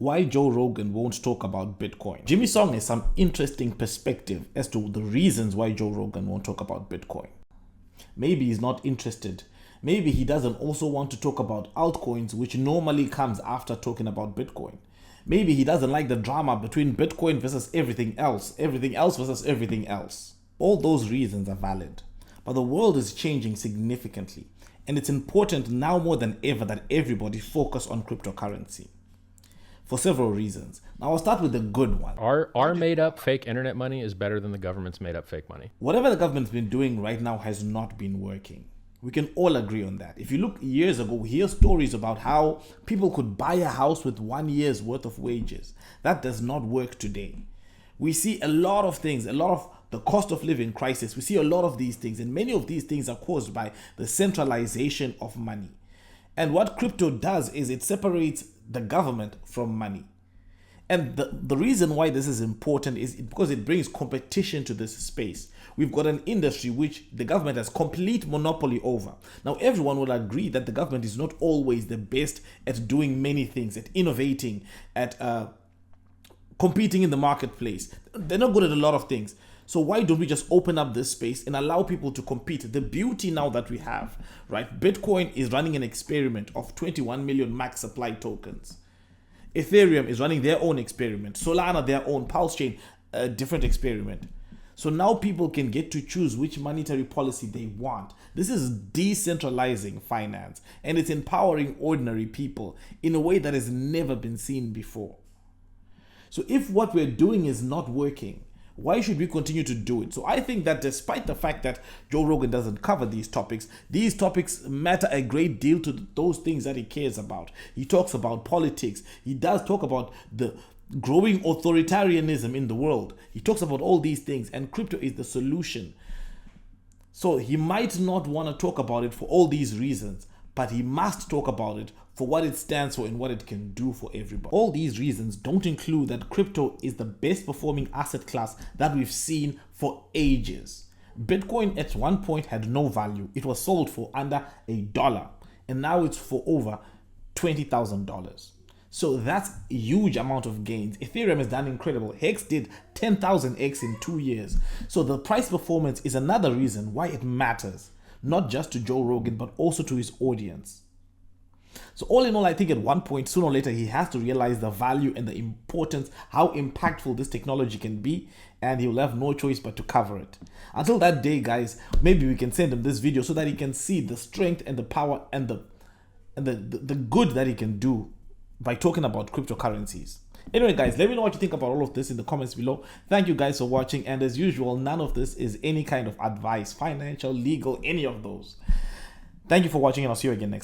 Why Joe Rogan won't talk about Bitcoin. Jimmy Song has some interesting perspective as to the reasons why Joe Rogan won't talk about Bitcoin. Maybe he's not interested. Maybe he doesn't also want to talk about altcoins, which normally comes after talking about Bitcoin. Maybe he doesn't like the drama between Bitcoin versus everything else versus everything else. All those reasons are valid. But the world is changing significantly, and it's important now more than ever that everybody focus on cryptocurrency. For several reasons. Now I'll start with the good one. Our made up fake internet money is better than the government's made up fake money. Whatever the government's been doing right now has not been working. We can all agree on that. If you look years ago, we hear stories about how people could buy a house with 1 year's worth of wages. That does not work today. We see a lot of things, a lot of the cost of living crisis. We see a lot of these things, and many of these things are caused by the centralization of money. And what crypto does is it separates the government from money. And the reason why this is important is because it brings competition to this space. We've got an industry which the government has complete monopoly over. Now, everyone will agree that the government is not always the best at doing many things, at innovating, at competing in the marketplace. They're not good at a lot of things. So why don't we just open up this space and allow people to compete? The beauty now that we have, right? Bitcoin is running an experiment of 21 million max supply tokens. Ethereum is running their own experiment. Solana, their own. Pulse Chain, a different experiment. So now people can get to choose which monetary policy they want. This is decentralizing finance, and it's empowering ordinary people in a way that has never been seen before. So if what we're doing is not working, why should we continue to do it? So I think that despite the fact that Joe Rogan doesn't cover these topics matter a great deal to those things that he cares about. He talks about politics. He does talk about the growing authoritarianism in the world. He talks about all these things, and crypto is the solution. So he might not want to talk about it for all these reasons, but he must talk about it for what it stands for and what it can do for everybody. All these reasons don't include that crypto is the best performing asset class that we've seen for ages. Bitcoin at one point had no value. It was sold for under $1, and now it's for over $20,000. So that's a huge amount of gains. Ethereum has done incredible. Hex did 10,000x in 2 years. So the price performance is another reason why it matters, not just to Joe Rogan, but also to his audience. So all in all, I think at one point, sooner or later, he has to realize the value and the importance, how impactful this technology can be, and he will have no choice but to cover it. Until that day, guys, maybe we can send him this video so that he can see the strength and the power and the good that he can do by talking about cryptocurrencies. Anyway, guys, let me know what you think about all of this in the comments below. Thank you guys for watching, and as usual, none of this is any kind of advice, financial, legal, any of those. Thank you for watching, and I'll see you again next time.